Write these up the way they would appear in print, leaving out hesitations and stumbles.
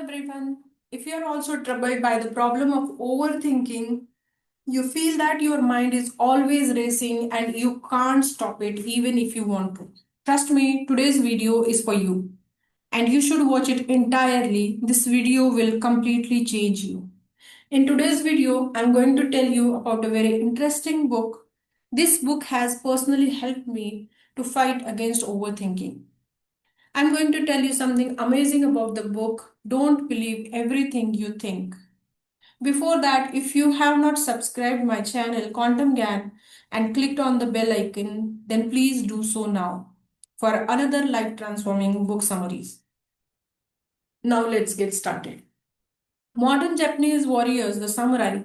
everyone. If you are also troubled by the problem of overthinking, you feel that your mind is always racing and you can't stop it even if you want to. Trust me, today's video is for you and you should watch it entirely. This video will completely change you. In today's video, I'm going to tell you about a very interesting book. This book has personally helped me to fight against overthinking. I'm going to tell you something amazing about the book. Don't believe everything you think. Before that, if you have not subscribed my channel Quantum Gyaan and clicked on the bell icon, then please do so now for another life transforming book summaries. Now let's get started. Modern Japanese warriors, the samurai,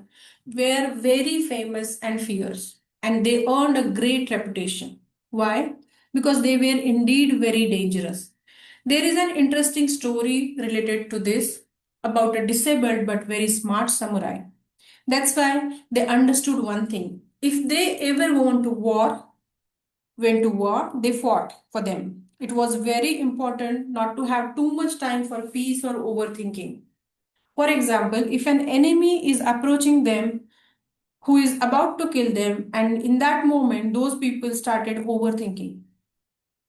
were very famous and fierce, and they earned a great reputation. Why? Because they were indeed very dangerous. There is an interesting story related to this about a disabled but very smart samurai. That's why they understood one thing. If they ever went to war, they fought for them. It was very important not to have too much time for peace or overthinking. For example, if an enemy is approaching them who is about to kill them, and in that moment, those people started overthinking,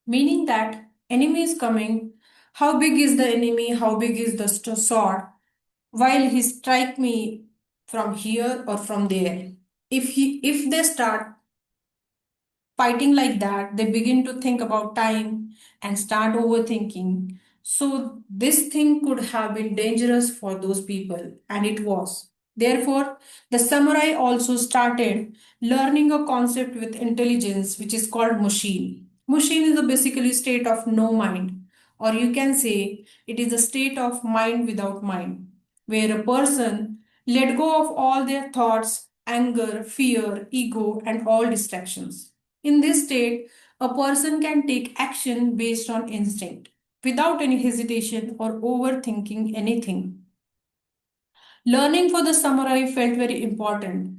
meaning that enemy is coming. How big is the enemy? How big is the sword? While he strike me from here or from there? If they start fighting like that, they begin to think about time and start overthinking. So, this thing could have been dangerous for those people, and it was. Therefore, the samurai also started learning a concept with intelligence which is called machine. Machine is a basically state of no mind, or you can say it is a state of mind without mind, where a person let go of all their thoughts, anger, fear, ego, and all distractions. In this state, a person can take action based on instinct without any hesitation or overthinking anything. Learning for the samurai felt very important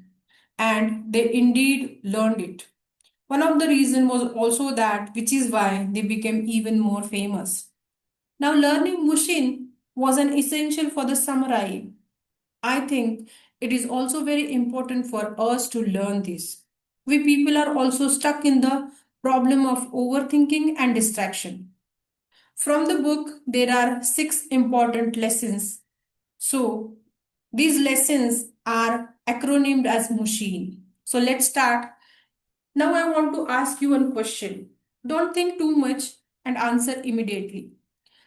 and they indeed learned it. One of the reasons was also that, which is why they became even more famous. Now, learning Mushin was an essential for the samurai. I think it is also very important for us to learn this. We people are also stuck in the problem of overthinking and distraction. From the book, there are six important lessons. So, these lessons are acronymed as machine. So, let's start. Now, I want to ask you one question. Don't think too much and answer immediately.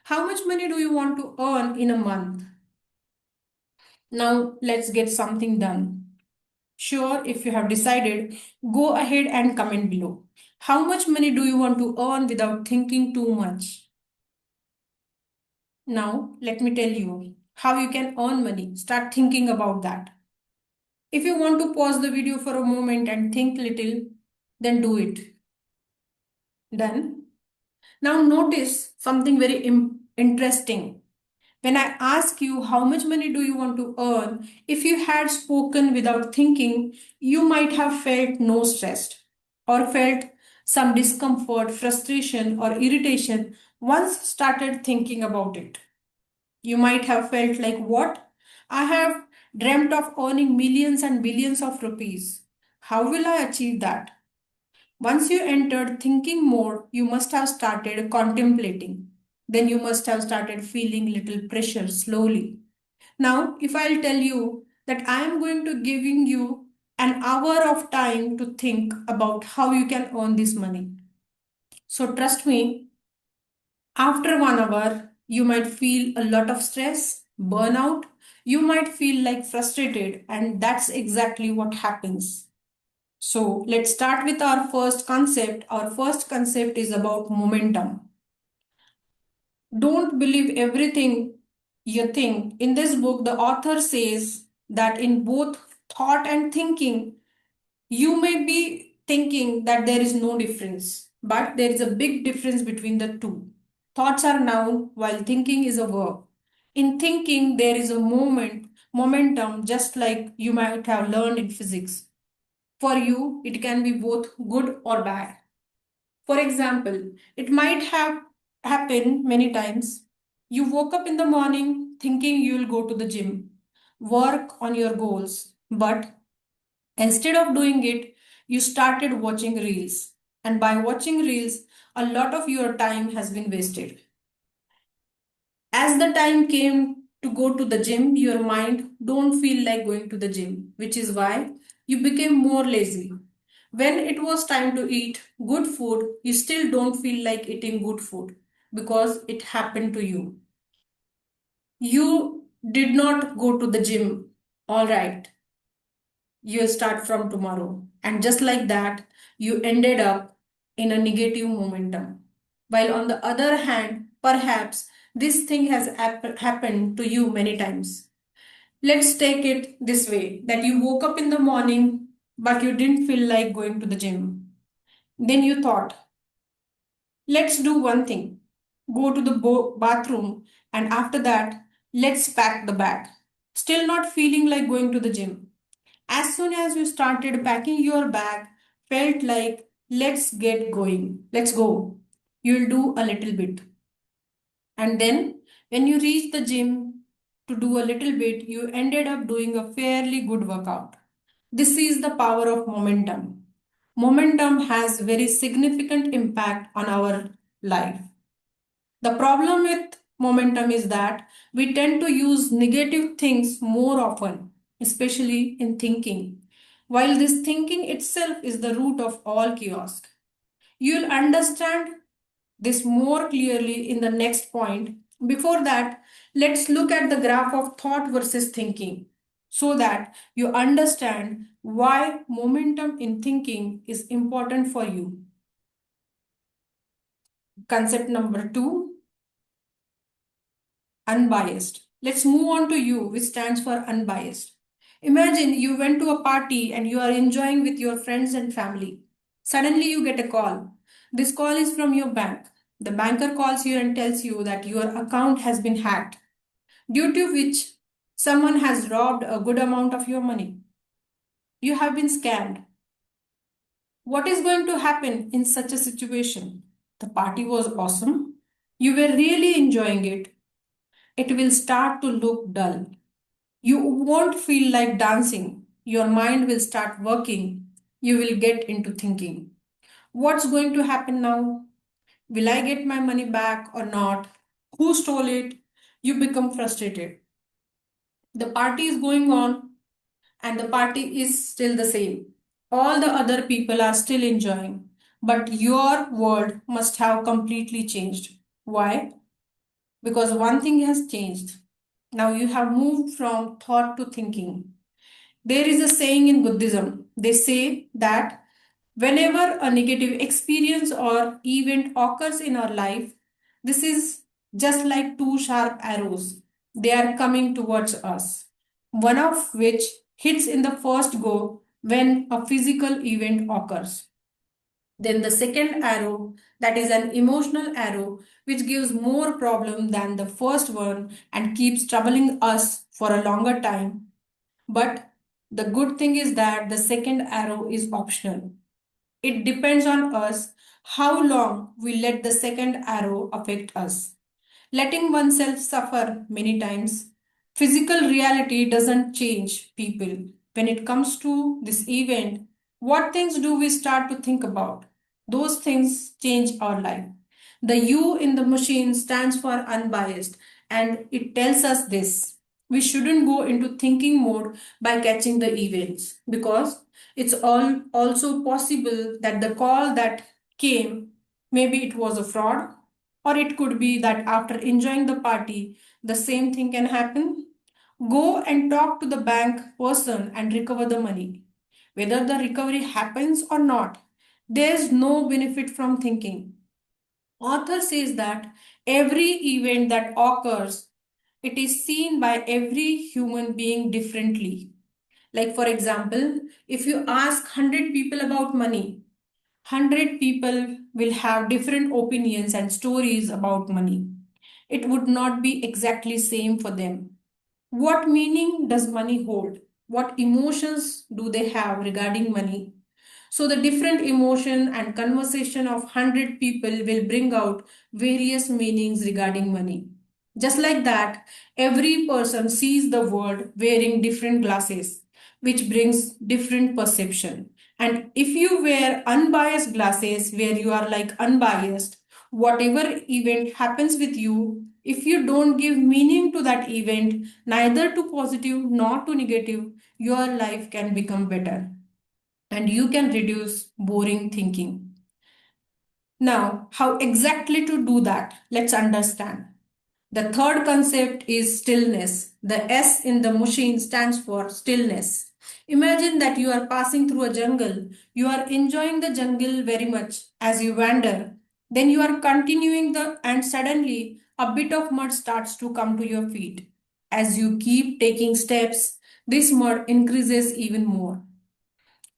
How much money do you want to earn in a month? Now, let's get something done. Sure, if you have decided, go ahead and comment below. How much money do you want to earn without thinking too much? Now, let me tell you how you can earn money. Start thinking about that. If you want to pause the video for a moment and think little, then do it. Done. Now, notice something very interesting. When I ask you how much money do you want to earn, if you had spoken without thinking, you might have felt no stressed or felt some discomfort, frustration, or irritation once started thinking about it. You might have felt like, what? I have dreamt of earning millions and billions of rupees. How will I achieve that? Once you entered thinking mode, you must have started contemplating. Then you must have started feeling little pressure slowly. Now, if I'll tell you that I am going to giving you an hour of time to think about how you can earn this money. So trust me, after 1 hour, you might feel a lot of stress, burnout, you might feel like frustrated, and that's exactly what happens. So let's start with our first concept. Our first concept is about momentum. Don't believe everything you think. In this book, the author says that in both thought and thinking, you may be thinking that there is no difference, but there is a big difference between the two. Thoughts are noun while thinking is a verb. In thinking, there is a momentum, just like you might have learned in physics. For you, it can be both good or bad. For example, it might have happened many times. You woke up in the morning thinking you'll go to the gym, work on your goals, but instead of doing it, you started watching reels. And by watching reels, a lot of your time has been wasted. As the time came to go to the gym, your mind don't feel like going to the gym, which is why you became more lazy. When it was time to eat good food, you still don't feel like eating good food because it happened to you. You did not go to the gym. All right, you'll start from tomorrow. And just like that, you ended up in a negative momentum. While on the other hand, perhaps this thing has happened to you many times. Let's take it this way that you woke up in the morning, but you didn't feel like going to the gym. Then you thought, let's do one thing, go to the bathroom, and after that, let's pack the bag. Still not feeling like going to the gym. As soon as you started packing your bag, felt like let's get going. Let's go. You'll do a little bit. And then when you reach the gym to do a little bit, you ended up doing a fairly good workout. This is the power of momentum. Momentum has very significant impact on our life. The problem with momentum is that we tend to use negative things more often, especially in thinking. While this thinking itself is the root of all chaos, you'll understand this more clearly in the next point. Before that, let's look at the graph of thought versus thinking so that you understand why momentum in thinking is important for you. Concept number two, unbiased. Let's move on to U, which stands for unbiased. Imagine you went to a party and you are enjoying with your friends and family. Suddenly you get a call. This call is from your bank. The banker calls you and tells you that your account has been hacked, due to which someone has robbed a good amount of your money. You have been scammed. What is going to happen in such a situation? The party was awesome. You were really enjoying it. It will start to look dull. You won't feel like dancing. Your mind will start working. You will get into thinking. What's going to happen now? Will I get my money back or not? Who stole it? You become frustrated. The party is going on and the party is still the same. All the other people are still enjoying, but your world must have completely changed. Why? Because one thing has changed. Now you have moved from thought to thinking. There is a saying in Buddhism. They say that whenever a negative experience or event occurs in our life, this is just like two sharp arrows. They are coming towards us, one of which hits in the first go when a physical event occurs. Then the second arrow, that is an emotional arrow, which gives more problem than the first one and keeps troubling us for a longer time. But the good thing is that the second arrow is optional. It depends on us how long we let the second arrow affect us. Letting oneself suffer many times. Physical reality doesn't change people. When it comes to this event, what things do we start to think about? Those things change our life. The U in the machine stands for unbiased and it tells us this. We shouldn't go into thinking mode by catching the events because it's all also possible that the call that came, maybe it was a fraud, or it could be that after enjoying the party, the same thing can happen. Go and talk to the bank person and recover the money. Whether the recovery happens or not, there's no benefit from thinking. Author says that every event that occurs, it is seen by every human being differently. Like for example, if you ask 100 people about money, 100 people will have different opinions and stories about money. It would not be exactly same for them. What meaning does money hold? What emotions do they have regarding money? So the different emotion and conversation of 100 people will bring out various meanings regarding money. Just like that, every person sees the world wearing different glasses, which brings different perception. And if you wear unbiased glasses, where you are like unbiased, whatever event happens with you, if you don't give meaning to that event, neither to positive nor to negative, your life can become better and you can reduce boring thinking. Now, how exactly to do that? Let's understand. The third concept is stillness. The S in the machine stands for stillness. Imagine that you are passing through a jungle. You are enjoying the jungle very much as you wander. Then you are continuing and suddenly a bit of mud starts to come to your feet. As you keep taking steps, this mud increases even more.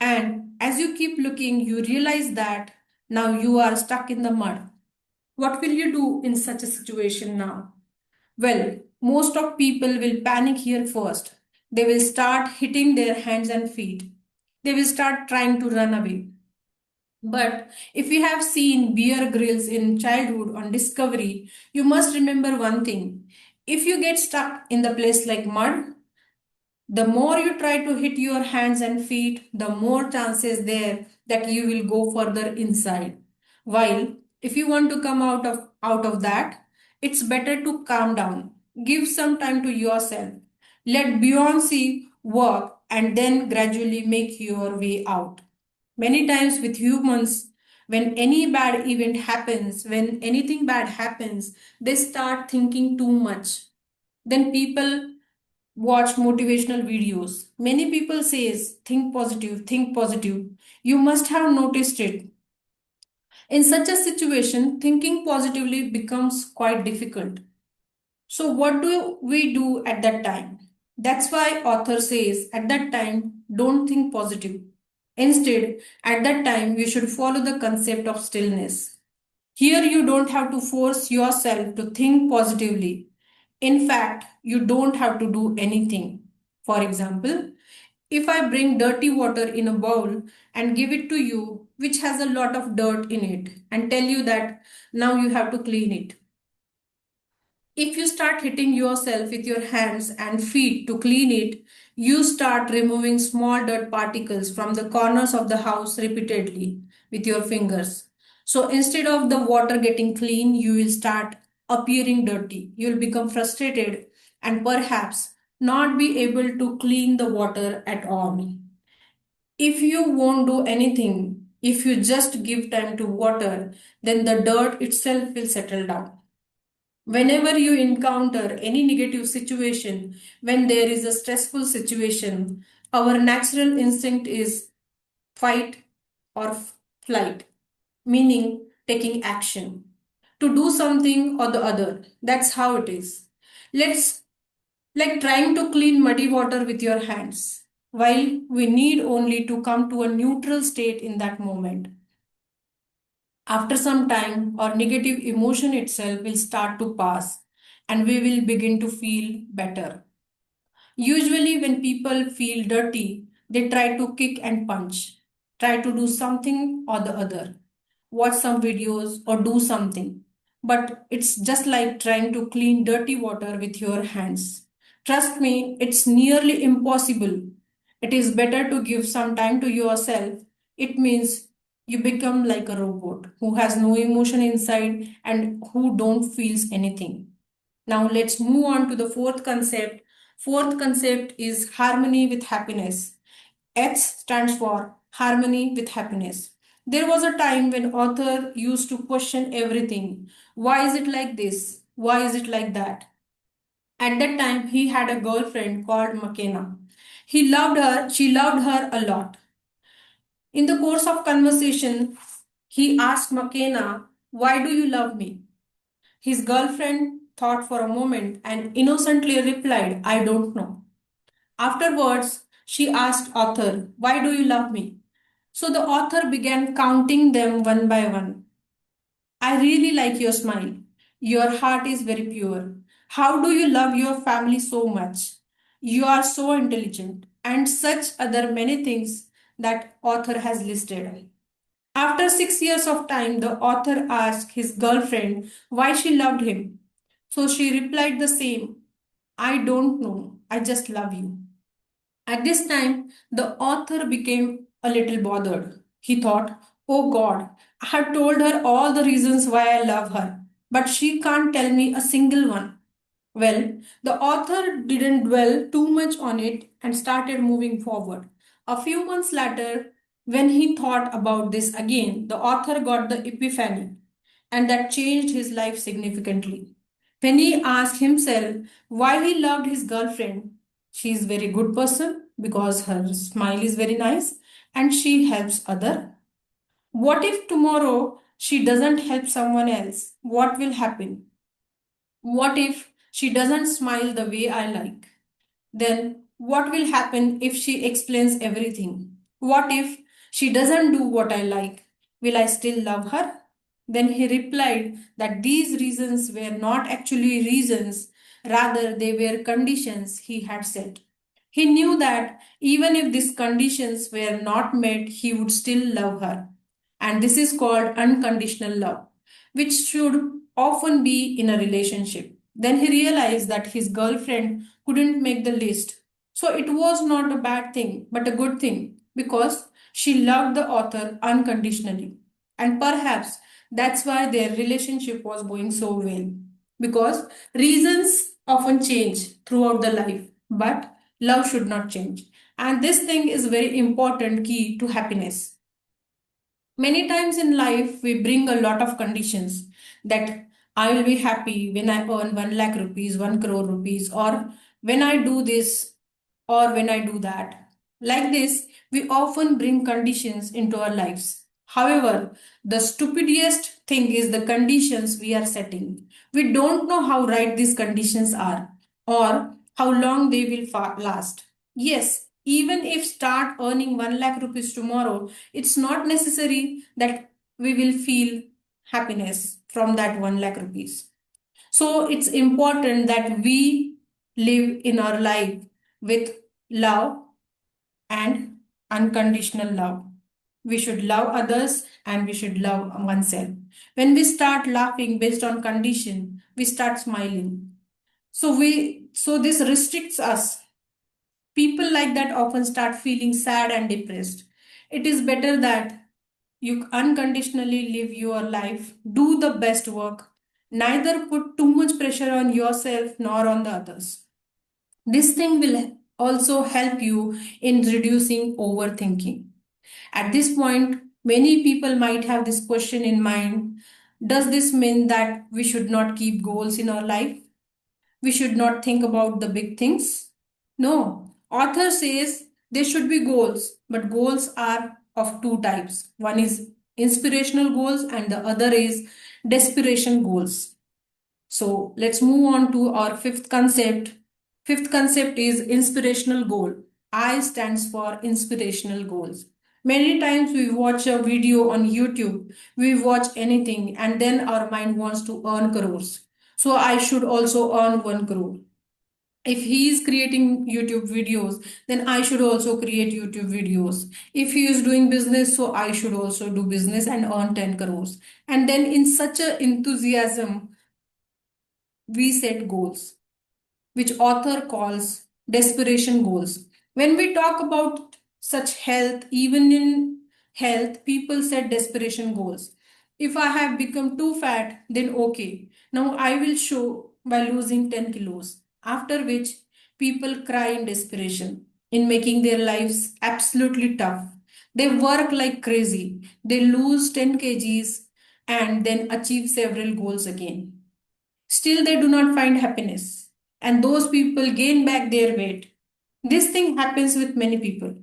And as you keep looking, you realize that now you are stuck in the mud. What will you do in such a situation now? Well, most of people will panic here first. They will start hitting their hands and feet. They will start trying to run away. But if you have seen Bear Grylls in childhood on Discovery, you must remember one thing. If you get stuck in the place like mud, the more you try to hit your hands and feet, the more chances there that you will go further inside. While if you want to come out of that, it's better to calm down. Give some time to yourself. Let Beyonce work and then gradually make your way out. Many times with humans, when any bad event happens, when anything bad happens, they start thinking too much. Then people watch motivational videos. Many people says think positive, think positive. You must have noticed it. In such a situation, thinking positively becomes quite difficult. So what do we do at that time? That's why author says at that time don't think positive. Instead, at that time you should follow the concept of stillness. Here you don't have to force yourself to think positively. In fact, you don't have to do anything. For example, if I bring dirty water in a bowl and give it to you, which has a lot of dirt in it, and tell you that now you have to clean it. If you start hitting yourself with your hands and feet to clean it, you start removing small dirt particles from the corners of the house repeatedly with your fingers. So instead of the water getting clean, you will start appearing dirty. You will become frustrated and perhaps not be able to clean the water at all. If you won't do anything, if you just give time to water, then the dirt itself will settle down. Whenever you encounter any negative situation, when there is a stressful situation, our natural instinct is fight or flight, meaning taking action to do something or the other. That's how it is. Let's like trying to clean muddy water with your hands, while we need only to come to a neutral state in that moment. After some time, our negative emotion itself will start to pass and we will begin to feel better. Usually, when people feel dirty, they try to kick and punch, try to do something or the other, watch some videos or do something. But it's just like trying to clean dirty water with your hands. Trust me, it's nearly impossible. It is better to give some time to yourself. It means you become like a robot who has no emotion inside and who don't feels anything. Now let's move on to the fourth concept. Fourth concept is harmony with happiness. H stands for harmony with happiness. There was a time when author used to question everything. Why is it like this? Why is it like that? At that time, he had a girlfriend called McKenna. He loved her, she loved her a lot. In the course of conversation, he asked McKenna, "Why do you love me?" His girlfriend thought for a moment and innocently replied, "I don't know." Afterwards, she asked author, "Why do you love me?" So the author began counting them one by one. "I really like your smile. Your heart is very pure. How do you love your family so much? You are so intelligent." And such other many things that author has listed. After 6 years of time, the author asked his girlfriend why she loved him. So she replied the same, I don't know, I just love you. At this time, the author became a little bothered. He thought, oh God, I have told her all the reasons why I love her, but she can't tell me a single one. Well, the author didn't dwell too much on it and started moving forward. A few months later, when he thought about this again, the author got the epiphany, and that changed his life significantly. When he asked himself why he loved his girlfriend, she is very good person because her smile is very nice and she helps other. What if tomorrow she doesn't help someone else? What will happen? What if she doesn't smile the way I like? Then what will happen if she explains everything? What if she doesn't do what I like? Will I still love her? Then he replied that these reasons were not actually reasons, rather, they were conditions he had set. He knew that even if these conditions were not met, he would still love her. And this is called unconditional love, which should often be in a relationship. Then he realized that his girlfriend couldn't make the list. So it was not a bad thing, but a good thing because she loved the author unconditionally. And perhaps that's why their relationship was going so well. Because reasons often change throughout the life, but love should not change. And this thing is very important key to happiness. Many times in life, we bring a lot of conditions that I will be happy when I earn 1 lakh rupees, 1 crore rupees, or when I do this, or when I do that. Like this, we often bring conditions into our lives. However, the stupidest thing is the conditions we are setting. We don't know how right these conditions are or how long they will last. Yes, even if start earning 1 lakh rupees tomorrow, it's not necessary that we will feel happiness from that 1 lakh rupees. So it's important that we live in our life with love and unconditional love. We should love others and we should love oneself. When we start laughing based on condition, we start smiling. So this restricts us. People like that often start feeling sad and depressed. It is better that you unconditionally live your life, do the best work, neither put too much pressure on yourself nor on the others. This thing will also help you in reducing overthinking. At this point, many people might have this question in mind. Does this mean that we should not keep goals in our life? We should not think about the big things? No. Author says there should be goals, but goals are of two types. One is inspirational goals and the other is desperation goals. So let's move on to our fifth concept. Fifth concept is inspirational goal. I stands for inspirational goals. Many times we watch a video on YouTube, we watch anything, and then our mind wants to earn crores. So I should also earn 1 crore. If he is creating YouTube videos, then I should also create YouTube videos. If he is doing business, so I should also do business and earn 10 crores. And then in such a enthusiasm, we set goals, which author calls desperation goals. When we talk about such health, even in health, people set desperation goals. If I have become too fat, then okay. Now I will show by losing 10 kilos. After which, people cry in desperation in making their lives absolutely tough. They work like crazy. They lose 10 kgs and then achieve several goals again. Still, they do not find happiness, and those people gain back their weight. This thing happens with many people.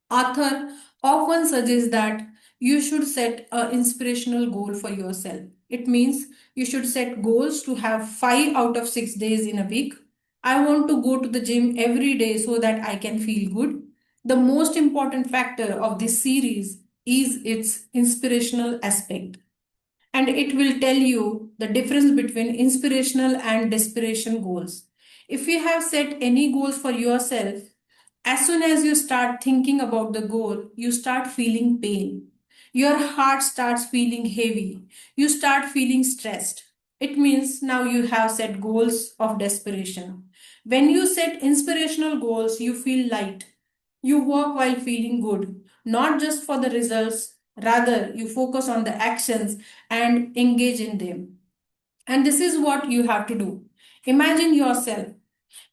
Author often suggests that you should set an inspirational goal for yourself. It means you should set goals to have 5 out of 6 days in a week. I want to go to the gym every day so that I can feel good. The most important factor of this series is its inspirational aspect, and it will tell you the difference between inspirational and desperation goals. If you have set any goals for yourself, as soon as you start thinking about the goal, you start feeling pain. Your heart starts feeling heavy. You start feeling stressed. It means now you have set goals of desperation. When you set inspirational goals, you feel light. You work while feeling good, not just for the results, rather, you focus on the actions and engage in them. And this is what you have to do. Imagine yourself.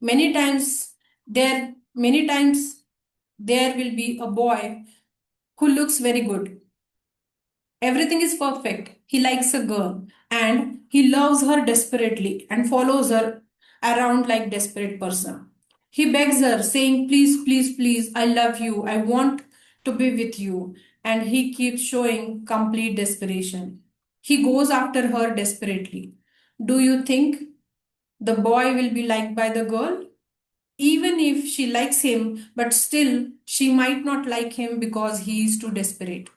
Many times there will be a boy who looks very good. Everything is perfect. He likes a girl and he loves her desperately and follows her around like desperate person. He begs her saying, "Please, please, please, I love you. I want to be with you." And he keeps showing complete desperation. He goes after her desperately. Do you think the boy will be liked by the girl? Even if she likes him, but still she might not like him because he is too desperate.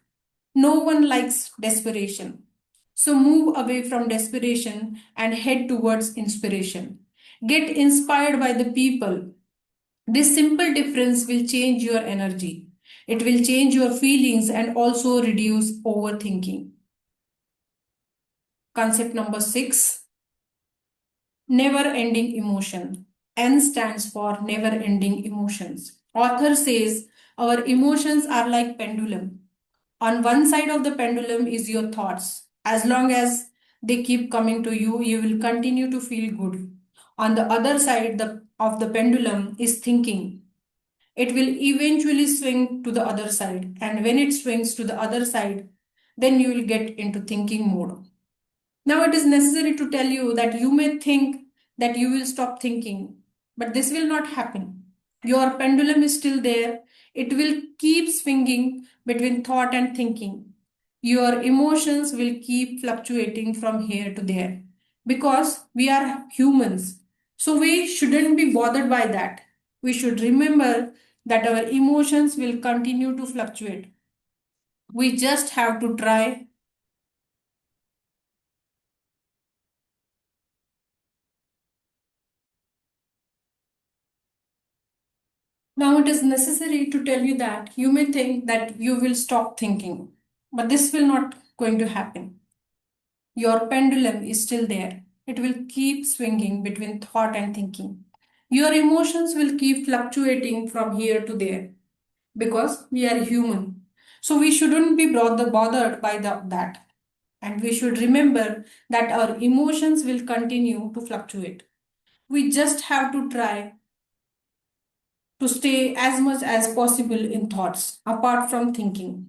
No one likes desperation. So move away from desperation and head towards inspiration. Get inspired by the people. This simple difference will change your energy. It will change your feelings and also reduce overthinking. Concept number 6, never ending emotion. N stands for never ending emotions. Author says our emotions are like pendulum. On one side of the pendulum is your thoughts. As long as they keep coming to you, you will continue to feel good. On the other side of the pendulum is thinking. It will eventually swing to the other side. And when it swings to the other side, then you will get into thinking mode. Now, it is necessary to tell you that you may think that you will stop thinking, but this will not happen. Your pendulum is still there. It will keep swinging between thought and thinking. Your emotions will keep fluctuating from here to there because we are humans. So, we shouldn't be bothered by that. We should remember that our emotions will continue to fluctuate. We just have to try. Now, it is necessary to tell you that you may think that you will stop thinking, but this will not going to happen. Your pendulum is still there. It will keep swinging between thought and thinking. Your emotions will keep fluctuating from here to there because we are human. So we shouldn't be bothered by that. And we should remember that our emotions will continue to fluctuate. We just have to try to stay as much as possible in thoughts apart from thinking.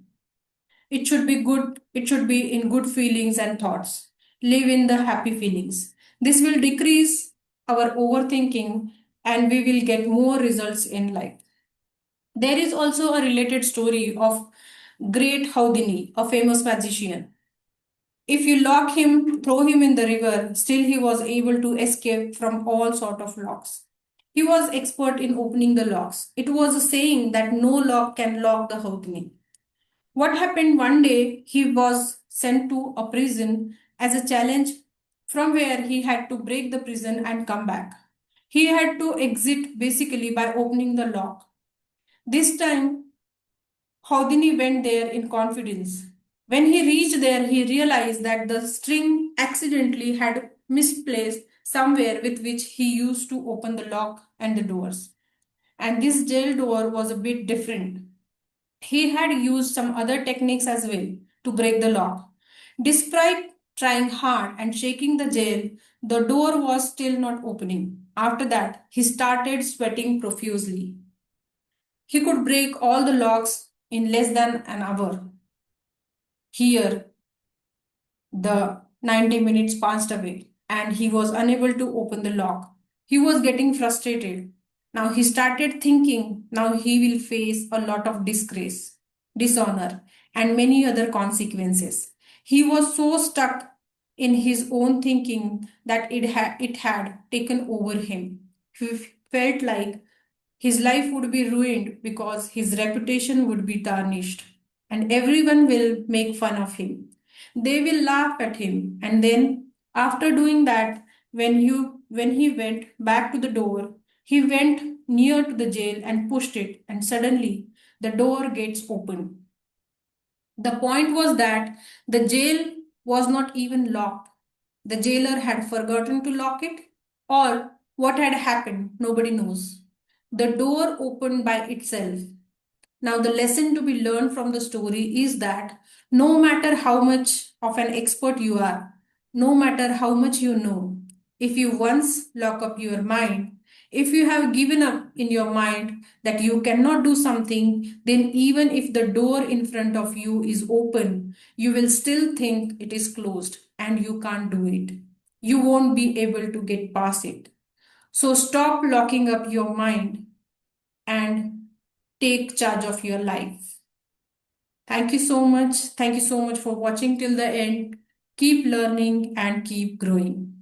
It should be good, it should be in good feelings and thoughts. Live in the happy feelings. This will decrease our overthinking and we will get more results in life. There is also a related story of great Houdini, a famous magician. If you lock him, throw him in the river, still he was able to escape from all sort of locks. He was expert in opening the locks. It was a saying that no lock can lock the Houdini. What happened one day, he was sent to a prison as a challenge from where he had to break the prison and come back. He had to exit basically by opening the lock. This time, Houdini went there in confidence. When he reached there, he realized that the string accidentally had misplaced somewhere with which he used to open the lock and the doors. And this jail door was a bit different. He had used some other techniques as well to break the lock. Despite trying hard and shaking the jail, the door was still not opening. After that, he started sweating profusely. He could break all the locks in less than an hour. Here, the 90 minutes passed away and he was unable to open the lock. He was getting frustrated. Now he started thinking now he will face a lot of disgrace, dishonor, and many other consequences. He was so stuck in his own thinking that it had taken over him. He felt like his life would be ruined because his reputation would be tarnished, and everyone will make fun of him. They will laugh at him, and then after doing that, when he went back to the door, he went near to the jail and pushed it, and suddenly the door gets open. The point was that the jail was not even locked. The jailer had forgotten to lock it, or what had happened, nobody knows. The door opened by itself. Now, the lesson to be learned from the story is that no matter how much of an expert you are, no matter how much you know, if you once lock up your mind, if you have given up in your mind that you cannot do something, then even if the door in front of you is open, you will still think it is closed and you can't do it. You won't be able to get past it. So stop locking up your mind and take charge of your life. Thank you so much. Thank you so much for watching till the end. Keep learning and keep growing.